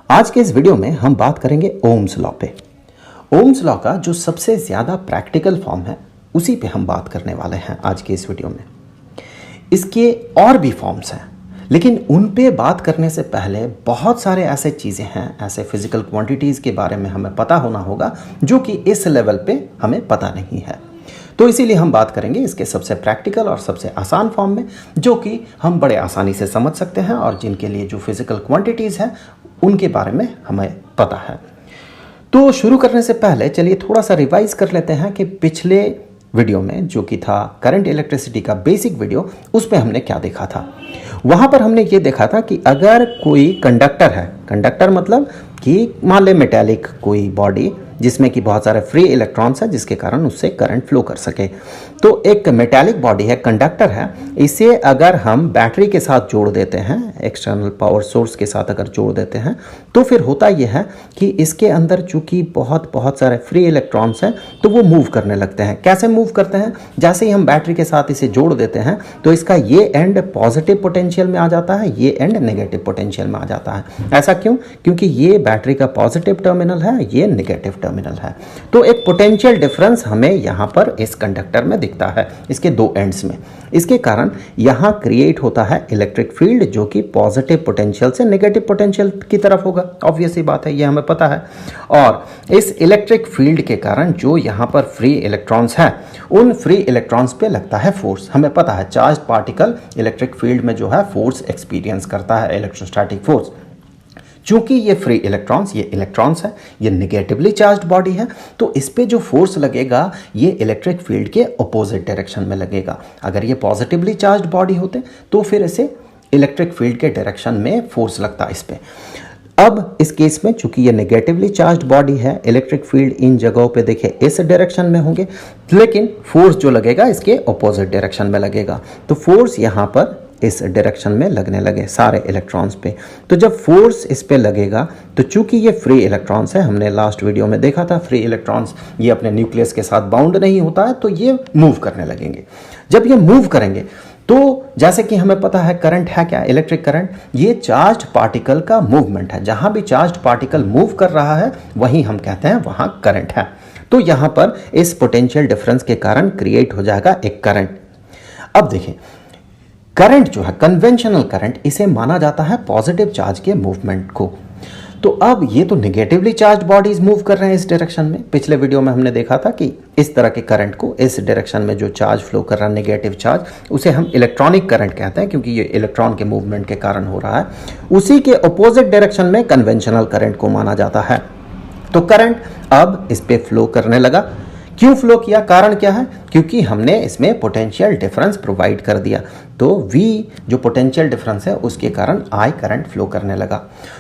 आज के इस वीडियो में हम बात करेंगे ओम्स लॉ पे। ओम्स लॉ का जो सबसे ज़्यादा प्रैक्टिकल फॉर्म है उसी पे हम बात करने वाले हैं आज के इस वीडियो में। इसके और भी फॉर्म्स हैं, लेकिन उन पे बात करने से पहले बहुत सारे ऐसे चीज़ें हैं, ऐसे फिजिकल क्वांटिटीज़ के बारे में हमें पता होना होगा जो कि इस लेवल पे हमें पता नहीं है। तो इसीलिए हम बात करेंगे इसके सबसे प्रैक्टिकल और सबसे आसान फॉर्म में, जो कि हम बड़े आसानी से समझ सकते हैं और जिनके लिए जो फिजिकल क्वांटिटीज़ हैं उनके बारे में हमें पता है। तो शुरू करने से पहले चलिए थोड़ा सा रिवाइज कर लेते हैं कि पिछले वीडियो में जो कि था करंट इलेक्ट्रिसिटी का बेसिक वीडियो, उस पे हमने क्या देखा था। वहाँ पर हमने ये देखा था कि अगर कोई कंडक्टर है, कंडक्टर मतलब कि मान ले मेटेलिक कोई बॉडी जिसमें कि बहुत सारे फ्री इलेक्ट्रॉन्स हैं जिसके कारण उससे करंट फ्लो कर सके। तो एक मेटेलिक बॉडी है, कंडक्टर है, इसे अगर हम बैटरी के साथ जोड़ देते हैं, एक्सटर्नल पावर सोर्स के साथ अगर जोड़ देते हैं, तो फिर होता यह है कि इसके अंदर चूंकि बहुत सारे फ्री इलेक्ट्रॉन्स हैं तो वो मूव करने लगते हैं। कैसे मूव करते हैं? जैसे ही हम बैटरी के साथ इसे जोड़ देते हैं तो इसका ये एंड पॉजिटिव पोटेंशियल में आ जाता है, ये एंड नेगेटिव पोटेंशियल में आ जाता है। ऐसा क्यों? क्योंकि ये बैटरी का पॉजिटिव टर्मिनल है, ये नेगेटिव टर्मिनल है। तो एक पोटेंशियल डिफरेंस हमें यहाँ पर इस कंडक्टर में दिखता है, इसके दो एंड्स में। इसके कारण यहाँ क्रिएट होता है इलेक्ट्रिक फील्ड जो कि पॉजिटिव पोटेंशियल से नेगेटिव पोटेंशियल की तरफ होगा। ऑब्वियस ही बात है, ये हमें पता है। और इस इलेक्ट्रिक फील्ड के कारण जो यहाँ पर फ्री इलेक्ट्रॉन्स हैं, उन फ्री इलेक्ट्रॉन्स पे लगता है फोर्स। हमें पता है चार्ज पार्टिकल इलेक्ट्रिक फील्ड में जो है फोर्स एक्सपीरियंस करता है, इलेक्ट्रोस्टैटिक फोर्स। चूंकि ये फ्री इलेक्ट्रॉन्स, ये इलेक्ट्रॉन्स है, ये निगेटिवली चार्ज्ड बॉडी है, तो इस पे जो फोर्स लगेगा ये इलेक्ट्रिक फील्ड के अपोजिट डायरेक्शन में लगेगा। अगर ये पॉजिटिवली चार्ज्ड बॉडी होते तो फिर इसे इलेक्ट्रिक फील्ड के डायरेक्शन में फोर्स लगता इस पे। अब इस केस में चूंकि ये नेगेटिवली चार्ज्ड बॉडी है, इलेक्ट्रिक फील्ड इन जगहों पे देखिए इस डायरेक्शन में होंगे, लेकिन फोर्स जो लगेगा इसके अपोजिट डायरेक्शन में लगेगा। तो फोर्स यहाँ पर इस डायरेक्शन में लगने लगे सारे इलेक्ट्रॉन्स पे। तो जब फोर्स इस पे लगेगा तो चूंकि ये फ्री इलेक्ट्रॉन्स है, हमने लास्ट वीडियो में देखा था फ्री इलेक्ट्रॉन्स ये अपने न्यूक्लियस के साथ बाउंड नहीं होता है, तो ये मूव करने लगेंगे। जब ये मूव करेंगे तो जैसे कि हमें पता है करंट है क्या, इलेक्ट्रिक करंट, ये चार्ज्ड पार्टिकल का मूवमेंट है। जहां भी चार्ज्ड पार्टिकल मूव कर रहा है वहीं हम कहते हैं वहां करंट है। तो यहां पर इस पोटेंशियल डिफरेंस के कारण क्रिएट हो जाएगा एक करंट। अब देखिए करंट जो है, कन्वेंशनल करंट, इसे माना जाता है पॉजिटिव चार्ज के मूवमेंट को। तो अब ये तो नेगेटिवली चार्ज बॉडीज मूव कर रहे हैं इस डायरेक्शन में। पिछले वीडियो में हमने देखा था कि इस तरह के करंट को, इस डायरेक्शन में जो चार्ज फ्लो कर रहा है नेगेटिव चार्ज, उसे हम इलेक्ट्रॉनिक करंट कहते हैं क्योंकि ये इलेक्ट्रॉन के मूवमेंट के कारण हो रहा है। उसी के अपोजिट डायरेक्शन में कन्वेंशनल करंट को माना जाता है। तो करंट अब इस पे फ्लो करने लगा। क्यों फ्लो किया? कारण क्या है? क्योंकि हमने इसमें पोटेंशियल डिफरेंस प्रोवाइड कर दिया। तो V जो पोटेंशियल डिफरेंस है उसके कारण I करंट फ्लो करने लगा।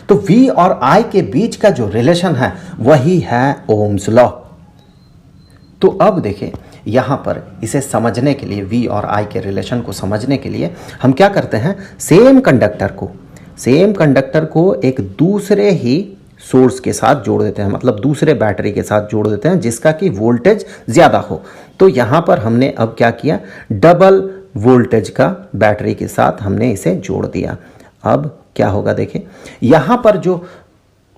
तो V और I के बीच का जो रिलेशन है वही है ओम्स लॉ। तो अब देखिए यहां पर इसे समझने के लिए, V और I के रिलेशन को समझने के लिए हम क्या करते हैं, सेम कंडक्टर को एक दूसरे ही सोर्स के साथ जोड़ देते हैं, मतलब दूसरे बैटरी के साथ जोड़ देते हैं जिसका कि वोल्टेज ज़्यादा हो। तो यहाँ पर हमने अब क्या किया, डबल वोल्टेज का बैटरी के साथ हमने इसे जोड़ दिया। अब क्या होगा देखिए, यहाँ पर जो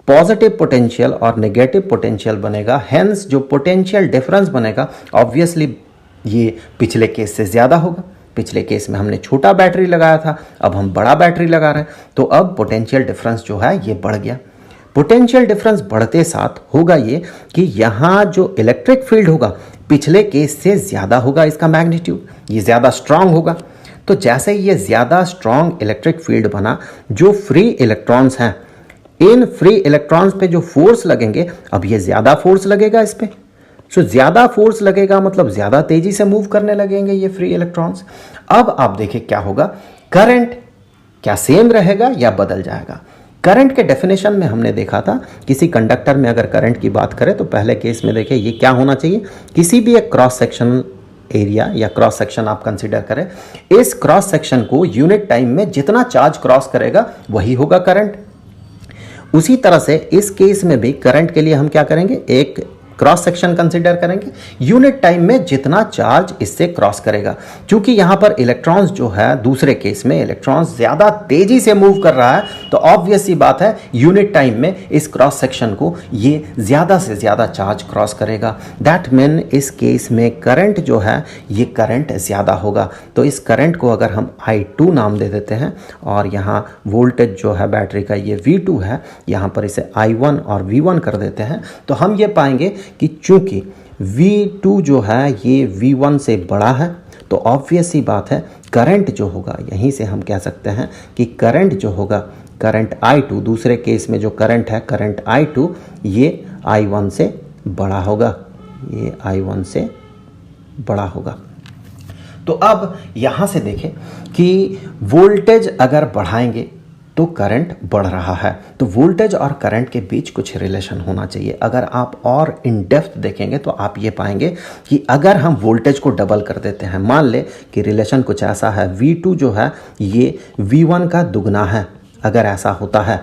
पॉजिटिव पोटेंशियल और नेगेटिव पोटेंशियल बनेगा, हेंस जो पोटेंशियल डिफरेंस बनेगा ऑब्वियसली ये पिछले केस से ज़्यादा होगा। पिछले केस में हमने छोटा बैटरी लगाया था, अब हम बड़ा बैटरी लगा रहे हैं, तो अब पोटेंशियल डिफरेंस जो है ये बढ़ गया। पोटेंशियल डिफरेंस बढ़ते साथ होगा ये कि यहाँ जो इलेक्ट्रिक फील्ड होगा पिछले केस से ज़्यादा होगा, इसका मैग्नीट्यूड, ये ज़्यादा स्ट्रांग होगा। तो जैसे ये ज़्यादा स्ट्रांग इलेक्ट्रिक फील्ड बना, जो फ्री इलेक्ट्रॉन्स हैं, इन फ्री इलेक्ट्रॉन्स पे जो फोर्स लगेंगे, अब ये ज़्यादा फोर्स लगेगा इस पे। सो ज़्यादा फोर्स लगेगा मतलब ज़्यादा तेज़ी से मूव करने लगेंगे ये फ्री इलेक्ट्रॉन्स। अब आप देखिए क्या होगा, करंट क्या सेम रहेगा या बदल जाएगा? करंट के डेफिनेशन में हमने देखा था, किसी कंडक्टर में अगर करंट की बात करें तो पहले केस में देखिए ये क्या होना चाहिए, किसी भी एक क्रॉस सेक्शनल एरिया या क्रॉस सेक्शन आप कंसीडर करें, इस क्रॉस सेक्शन को यूनिट टाइम में जितना चार्ज क्रॉस करेगा वही होगा करंट। उसी तरह से इस केस में भी करंट के लिए हम क्या करेंगे, एक क्रॉस सेक्शन कंसीडर करेंगे, यूनिट टाइम में जितना चार्ज इससे क्रॉस करेगा। क्योंकि यहाँ पर इलेक्ट्रॉन्स जो है, दूसरे केस में इलेक्ट्रॉन्स ज़्यादा तेजी से मूव कर रहा है, तो ऑब्वियस सी बात है यूनिट टाइम में इस क्रॉस सेक्शन को ये ज़्यादा से ज़्यादा चार्ज क्रॉस करेगा। दैट मीन इस केस में करंट जो है ये करंट ज़्यादा होगा। तो इस करंट को अगर हम I2 नाम दे देते हैं और यहाँ वोल्टेज जो है बैटरी का ये V2 है, यहाँ पर इसे I1 और V1 कर देते हैं, तो हम ये पाएंगे कि चूंकि V2 जो है ये V1 से बड़ा है, तो ऑब्वियस सी बात है करंट जो होगा, यहीं से हम कह सकते हैं कि करंट जो होगा, करंट I2, दूसरे केस में जो करंट है करंट I2, ये I1 से बड़ा होगा, ये I1 से बड़ा होगा। तो अब यहाँ से देखें कि वोल्टेज अगर बढ़ाएंगे तो करंट बढ़ रहा है, तो वोल्टेज और करंट के बीच कुछ रिलेशन होना चाहिए। अगर आप और इन डेप्थ देखेंगे तो आप ये पाएंगे कि अगर हम वोल्टेज को डबल कर देते हैं, मान ले कि रिलेशन कुछ ऐसा है, V2 जो है ये V1 का दुगना है, अगर ऐसा होता है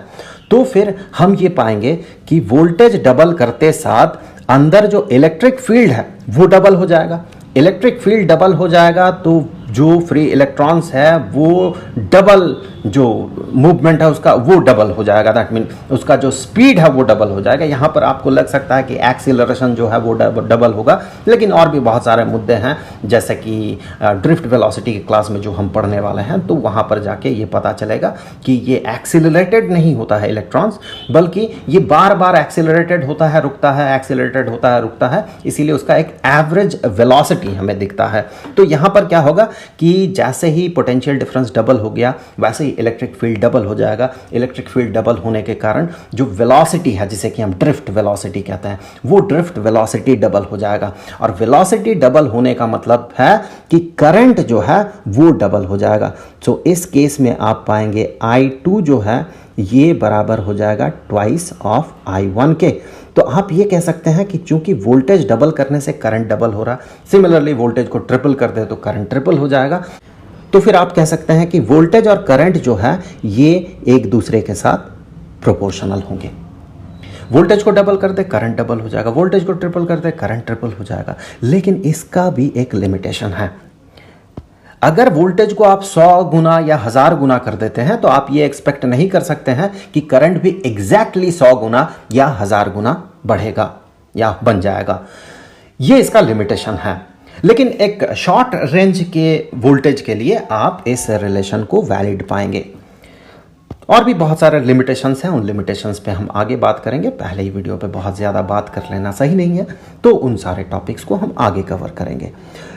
तो फिर हम ये पाएंगे कि वोल्टेज डबल करते साथ अंदर जो इलेक्ट्रिक फील्ड है वो डबल हो जाएगा। इलेक्ट्रिक फील्ड डबल हो जाएगा तो जो फ्री इलेक्ट्रॉन्स है वो डबल, जो मूवमेंट है उसका वो डबल हो जाएगा। दैट मीन उसका जो स्पीड है वो डबल हो जाएगा। यहाँ पर आपको लग सकता है कि एक्सीलरेशन जो है वो डबल होगा, लेकिन और भी बहुत सारे मुद्दे हैं, जैसे कि ड्रिफ्ट वेलोसिटी की क्लास में जो हम पढ़ने वाले हैं, तो वहाँ पर जाके ये पता चलेगा कि ये एक्सीलरेटेड नहीं होता है इलेक्ट्रॉन्स, बल्कि ये बार बार एक्सीलरेटेड होता है, रुकता है, एक्सीलरेटेड होता है, रुकता है, इसीलिए उसका एक एवरेज वेलोसिटी हमें दिखता है। तो यहाँ पर क्या होगा कि जैसे ही पोटेंशियल डिफरेंस डबल हो गया वैसे ही इलेक्ट्रिक फील्ड डबल हो जाएगा। इलेक्ट्रिक फील्ड डबल होने के कारण जो वेलोसिटी है, जिसे कि हम ड्रिफ्ट वेलोसिटी कहते हैं, वो ड्रिफ्ट वेलोसिटी डबल हो जाएगा। और वेलोसिटी डबल होने का मतलब है कि करंट जो है वो डबल हो जाएगा। तो इस केस में आप पाएंगे I2 जो है ये बराबर हो जाएगा ट्वाइस ऑफ I1 के। तो आप ये कह सकते हैं कि चूंकि वोल्टेज डबल करने से करंट डबल हो रहा, सिमिलरली वोल्टेज को ट्रिपल कर दे तो करंट ट्रिपल हो जाएगा। तो फिर आप कह सकते हैं कि वोल्टेज और करंट जो है ये एक दूसरे के साथ प्रोपोर्शनल होंगे। वोल्टेज को डबल कर दे करंट डबल हो जाएगा, वोल्टेज को ट्रिपल कर दे करंट ट्रिपल हो जाएगा। लेकिन इसका भी एक लिमिटेशन है। अगर वोल्टेज को आप 100 गुना या 1000 गुना कर देते हैं तो आप ये एक्सपेक्ट नहीं कर सकते हैं कि करंट भी एग्जैक्टली 100 गुना या 1000 गुना बढ़ेगा या बन जाएगा। ये इसका लिमिटेशन है। लेकिन एक शॉर्ट रेंज के वोल्टेज के लिए आप इस रिलेशन को वैलिड पाएंगे। और भी बहुत सारे लिमिटेशंस हैं, उन लिमिटेशंस पे हम आगे बात करेंगे। पहले ही वीडियो पे बहुत ज़्यादा बात कर लेना सही नहीं है, तो उन सारे टॉपिक्स को हम आगे कवर करेंगे।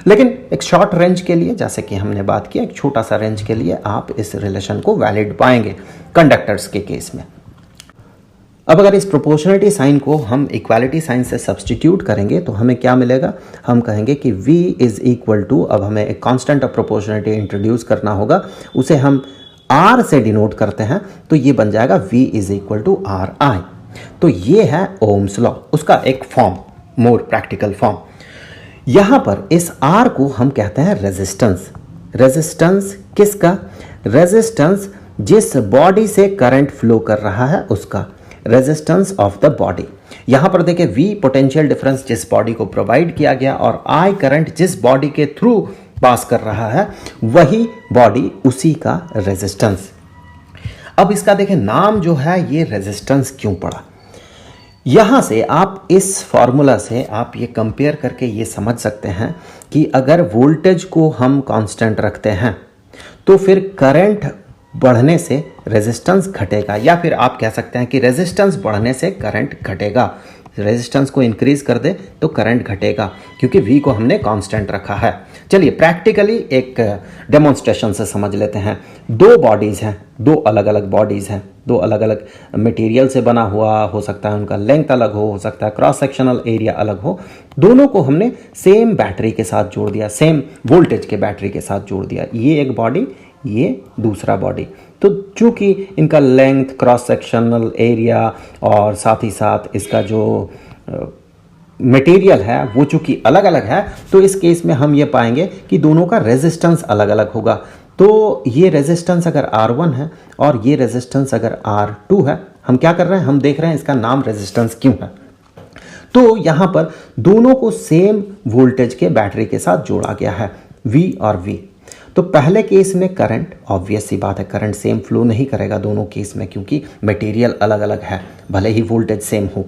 लेकिन एक शॉर्ट रेंज के लिए, जैसे कि हमने बात की, एक छोटा सा रेंज के लिए आप इस रिलेशन को वैलिड पाएंगे कंडक्टर्स के केस में। अब अगर इस प्रोपोर्शनलिटी साइन को हम इक्वालिटी साइन से सब्सटीट्यूट करेंगे तो हमें क्या मिलेगा? हम कहेंगे कि V इज इक्वल टू, अब हमें एक कांस्टेंट ऑफ प्रोपोर्शनलिटी इंट्रोड्यूस करना होगा, उसे हम R से डिनोट करते हैं, तो ये बन जाएगा V is equal to RI। तो ये है ओम्स लॉ, उसका एक फॉर्म, मोर प्रैक्टिकल फॉर्म। यहां पर इस R को हम कहते हैं रेजिस्टेंस। रेजिस्टेंस किसका? रेजिस्टेंस जिस बॉडी से करंट फ्लो कर रहा है उसका, रेजिस्टेंस ऑफ द बॉडी। यहां पर देखिए V पोटेंशियल डिफरेंस जिस बॉडी को प्रोवाइड किया गया और I करंट जिस बॉडी के थ्रू पास कर रहा है, वही बॉडी उसी का रेजिस्टेंस। अब इसका देखें नाम जो है ये रेजिस्टेंस क्यों पड़ा? यहां से आप इस फॉर्मूला से आप ये कंपेयर करके ये समझ सकते हैं कि अगर वोल्टेज को हम कांस्टेंट रखते हैं तो फिर करंट बढ़ने से रेजिस्टेंस घटेगा, या फिर आप कह सकते हैं कि रेजिस्टेंस बढ़ने से करंट घटेगा। रेजिस्टेंस को इंक्रीज कर दे तो करंट घटेगा, क्योंकि V को हमने कांस्टेंट रखा है। चलिए प्रैक्टिकली एक डेमोन्स्ट्रेशन से समझ लेते हैं। दो बॉडीज़ हैं, दो अलग अलग बॉडीज़ हैं, दो अलग अलग मटेरियल से बना हुआ हो सकता है, उनका लेंथ अलग हो सकता है, क्रॉस सेक्शनल एरिया अलग हो। दोनों को हमने सेम बैटरी के साथ जोड़ दिया, सेम वोल्टेज के बैटरी के साथ जोड़ दिया। ये एक बॉडी, ये दूसरा बॉडी। तो चूंकि इनका लेंथ, क्रॉस सेक्शनल एरिया और साथ ही साथ इसका जो मटेरियल है वो चूंकि अलग अलग है, तो इस केस में हम ये पाएंगे कि दोनों का रेजिस्टेंस अलग अलग होगा। तो ये रेजिस्टेंस अगर R1 है और ये रेजिस्टेंस अगर R2 है, हम क्या कर रहे हैं? हम देख रहे हैं इसका नाम रेजिस्टेंस क्यों है। तो यहां पर दोनों को सेम वोल्टेज के बैटरी के साथ जोड़ा गया है, V और V। तो पहले केस में करंट, ऑब्वियस सी बात है करंट सेम फ्लो नहीं करेगा दोनों केस में, क्योंकि मटेरियल अलग अलग है, भले ही वोल्टेज सेम हो।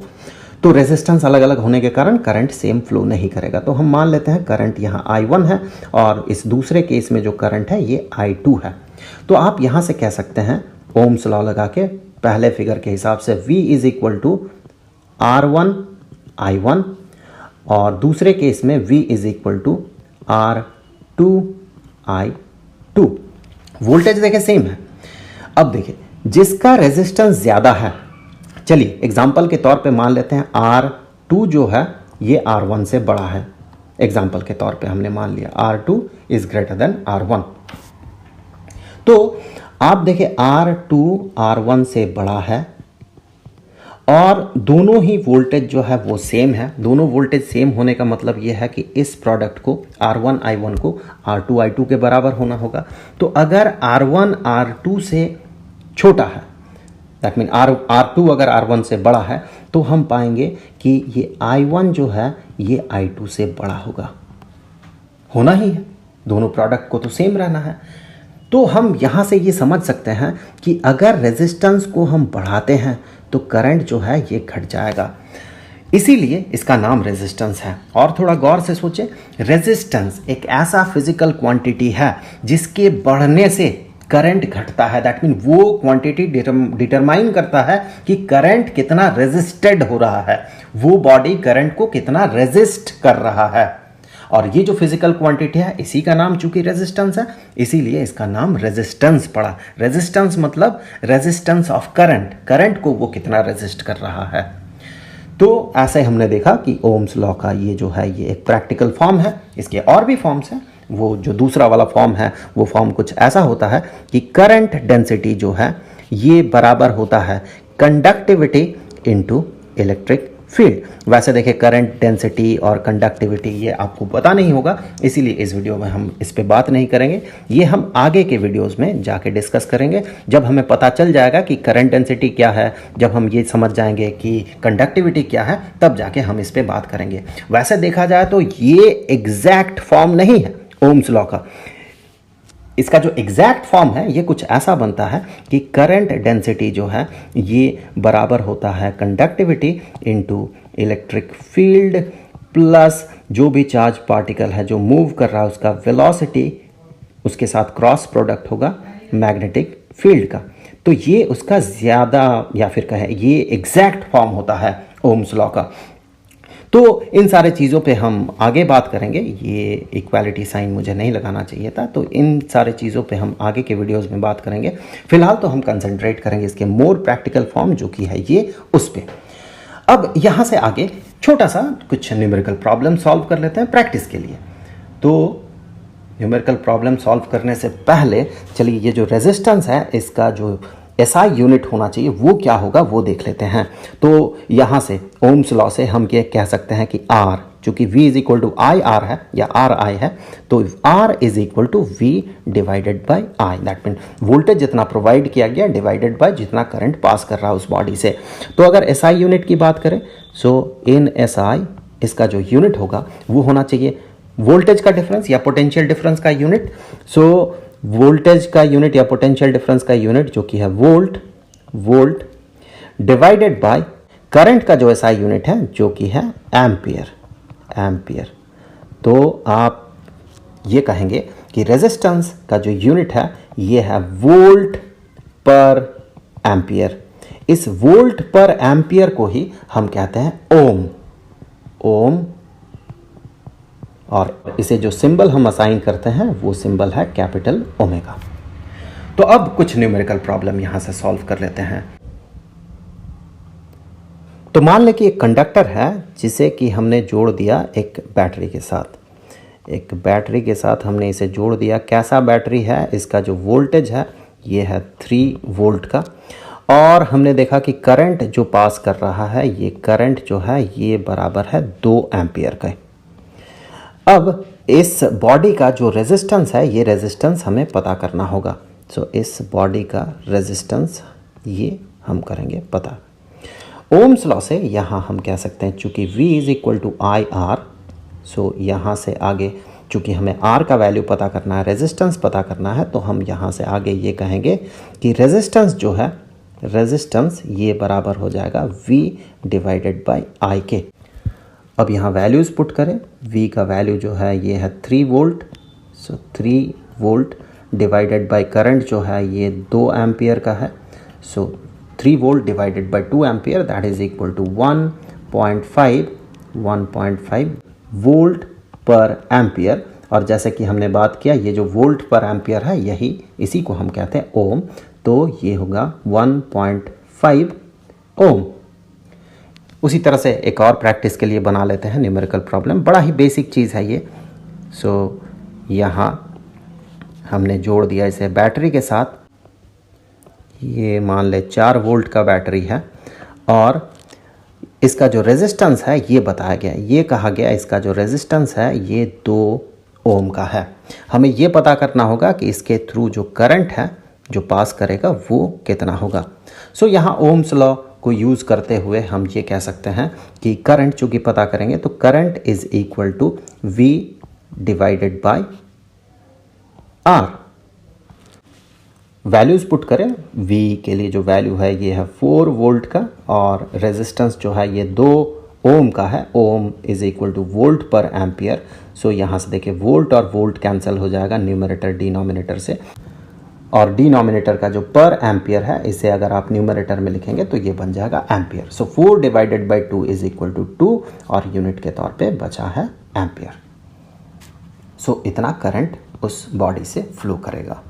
तो रेजिस्टेंस अलग अलग होने के कारण करंट सेम फ्लो नहीं करेगा। तो हम मान लेते हैं करंट यहाँ I1 है और इस दूसरे केस में जो करंट है ये I2 है। तो आप यहाँ से कह सकते हैं ओम्स लॉ लगा के पहले फिगर के हिसाब से V is equal to R1 I1 और दूसरे केस में V is equal to R2 I2। Voltage देखें सेम है। अब देखिए जिसका रेजिस्टेंस ज़्यादा है, चलिए एग्जाम्पल के तौर पे मान लेते हैं R2 जो है ये R1 से बड़ा है। एग्जाम्पल के तौर पे हमने मान लिया R2 is greater than R1। तो आप देखिए R2 R1 से बड़ा है और दोनों ही वोल्टेज जो है वो सेम है। दोनों वोल्टेज सेम होने का मतलब ये है कि इस प्रोडक्ट को R1 I1 को R2 I2 के बराबर होना होगा। तो अगर R1 R2 से छोटा है, दैट मीन R2 अगर R1 से बड़ा है, तो हम पाएंगे कि ये I1 जो है ये I2 से बड़ा होना ही है। दोनों प्रोडक्ट को तो सेम रहना है। तो हम यहाँ से ये समझ सकते हैं कि अगर रेजिस्टेंस को हम बढ़ाते हैं तो करंट जो है ये घट जाएगा, इसीलिए इसका नाम रेजिस्टेंस है। और थोड़ा गौर से सोचें, रेजिस्टेंस एक ऐसा फिजिकल क्वांटिटी है जिसके बढ़ने से करंट घटता है। दैट मीन वो क्वांटिटी डिटरमाइन करता है कि करंट कितना रेजिस्टेड हो रहा है, वो बॉडी करंट को कितना रेजिस्ट कर रहा है। और ये जो फिजिकल क्वांटिटी है इसी का नाम चूंकि रेजिस्टेंस है, इसीलिए इसका नाम रेजिस्टेंस पड़ा। रेजिस्टेंस मतलब रेजिस्टेंस ऑफ करंट, करंट को वो कितना रेजिस्ट कर रहा है। तो ऐसे हमने देखा कि ओम्स लॉ का ये जो है ये एक प्रैक्टिकल फॉर्म है। इसके और भी फॉर्म्स हैं। वो जो दूसरा वाला फॉर्म है वो फॉर्म कुछ ऐसा होता है कि करंट डेंसिटी जो है ये बराबर होता है कंडक्टिविटी इनटू इलेक्ट्रिक फील्ड। वैसे देखिए करंट डेंसिटी और कंडक्टिविटी ये आपको पता नहीं होगा, इसीलिए इस वीडियो में हम इस पे बात नहीं करेंगे। ये हम आगे के वीडियोस में जाके डिस्कस करेंगे। जब हमें पता चल जाएगा कि करंट डेंसिटी क्या है, जब हम ये समझ जाएंगे कि कंडक्टिविटी क्या है, तब जाके हम इस पे बात करेंगे। वैसे देखा जाए तो ये एग्जैक्ट फॉर्म नहीं है ओम्स लॉ का। इसका जो एग्जैक्ट फॉर्म है ये कुछ ऐसा बनता है कि करंट डेंसिटी जो है ये बराबर होता है conductivity into electric field plus जो भी चार्ज पार्टिकल है जो मूव कर रहा है उसका वेलोसिटी, उसके साथ क्रॉस प्रोडक्ट होगा मैग्नेटिक फील्ड का। तो ये उसका ज़्यादा या फिर कहें ये एग्जैक्ट फॉर्म होता है ओम्स लॉ का। तो इन सारे चीज़ों पे हम आगे बात करेंगे। ये इक्वालिटी साइन मुझे नहीं लगाना चाहिए था, तो इन सारे चीज़ों पे हम आगे के वीडियोस में बात करेंगे। फिलहाल तो हम कंसंट्रेट करेंगे इसके मोर प्रैक्टिकल फॉर्म जो कि है ये उस पे। अब यहाँ से आगे छोटा सा कुछ न्यूमेरिकल प्रॉब्लम सॉल्व कर लेते हैं प्रैक्टिस के लिए। तो न्यूमेरिकल प्रॉब्लम सॉल्व करने से पहले चलिए ये जो रेजिस्टेंस है इसका जो SI यूनिट होना चाहिए वो क्या होगा वो देख लेते हैं। तो यहाँ से ओम्स लॉ से हम ये कह सकते हैं कि R, चूंकि V is equal to I R है या आर आई है, तो R is equal to V divided by I। That mean voltage जितना प्रोवाइड किया गया डिवाइडेड बाय जितना करंट पास कर रहा है उस बॉडी से। तो अगर SI यूनिट की बात करें, सो इन SI इसका जो यूनिट होगा वो होना चाहिए वोल्टेज का डिफरेंस या पोटेंशियल डिफरेंस का यूनिट। सो वोल्टेज का यूनिट या पोटेंशियल डिफरेंस का यूनिट जो कि है वोल्ट डिवाइडेड बाय करंट का जो SI यूनिट है जो कि है एम्पियर। तो आप ये कहेंगे कि रेजिस्टेंस का जो यूनिट है ये है वोल्ट पर एम्पियर। इस वोल्ट पर एम्पियर को ही हम कहते हैं ओम, और इसे जो सिंबल हम असाइन करते हैं वो सिंबल है कैपिटल ओमेगा। तो अब कुछ न्यूमेरिकल प्रॉब्लम यहां से सॉल्व कर लेते हैं। तो मान लें कि एक कंडक्टर है जिसे कि हमने जोड़ दिया एक बैटरी के साथ हमने इसे जोड़ दिया। कैसा बैटरी है, इसका जो वोल्टेज है ये है 3 वोल्ट का, और हमने देखा कि करंट जो पास कर रहा है ये करंट जो है ये बराबर है 2 एम्पियर का। अब इस बॉडी का जो रेजिस्टेंस है ये रेजिस्टेंस हमें पता करना होगा। सो इस बॉडी का रेजिस्टेंस ये हम करेंगे पता। ओम्स लॉ से यहाँ हम कह सकते हैं चूँकि V is equal to I R, so यहाँ से आगे चूँकि हमें R का वैल्यू पता करना है, रेजिस्टेंस पता करना है, तो हम यहाँ से आगे ये कहेंगे कि रेजिस्टेंस जो है, रेजिस्टेंस ये बराबर हो जाएगा V डिवाइडेड बाई आई के। अब यहाँ वैल्यूज़ पुट करें, V का वैल्यू जो है ये है 3 volt, so 3 volt divided by current जो है ये 2 एम्पियर का है, so 3 volt divided by 2 ampere that is equal to 1.5 volt per ampere. और जैसे कि हमने बात किया, ये जो वोल्ट पर एम्पियर है यही इसी को हम कहते हैं ओम, तो ये होगा 1.5 ओम। उसी तरह से एक और प्रैक्टिस के लिए बना लेते हैं न्यूमेरिकल प्रॉब्लम, बड़ा ही बेसिक चीज़ है ये। सो यहाँ हमने जोड़ दिया इसे बैटरी के साथ, ये मान ले 4 वोल्ट का बैटरी है और इसका जो रेजिस्टेंस है ये बताया गया, ये कहा गया इसका जो रेजिस्टेंस है ये 2 ओम का है। हमें ये पता करना होगा कि इसके थ्रू जो करंट है जो पास करेगा वो कितना होगा। सो यहाँ ओम्स लॉ को यूज़ करते हुए हम ये कह सकते हैं कि करंट चूँकि पता करेंगे तो current is equal to V divided by R। Values put करें, V के लिए जो वैल्यू है ये है 4 वोल्ट का और रेजिस्टेंस जो है ये 2 ओम का है, ओम is equal two volt per ampere. सो यहाँ से देखिए वोल्ट और वोल्ट कैंसिल हो जाएगा न्यूमरेटर डिनोमिनेटर से, और डिनोमिनेटर का जो पर एम्पियर है इसे अगर आप न्यूमरेटर में लिखेंगे तो ये बन जाएगा ampere. So 4 divided by 2 is equal to 2 और यूनिट के तौर पे बचा है एम्पियर। सो इतना करंट उस बॉडी से फ्लो करेगा।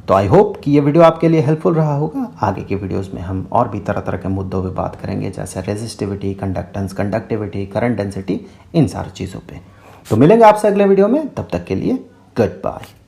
तो आई होप कि ये वीडियो आपके लिए हेल्पफुल रहा होगा। आगे की वीडियोस में हम और भी तरह तरह के मुद्दों पे बात करेंगे, जैसे resistivity, conductance, conductivity, current density, इन सारी चीज़ों पे। तो मिलेंगे आपसे अगले वीडियो में, तब तक के लिए गुड बाय।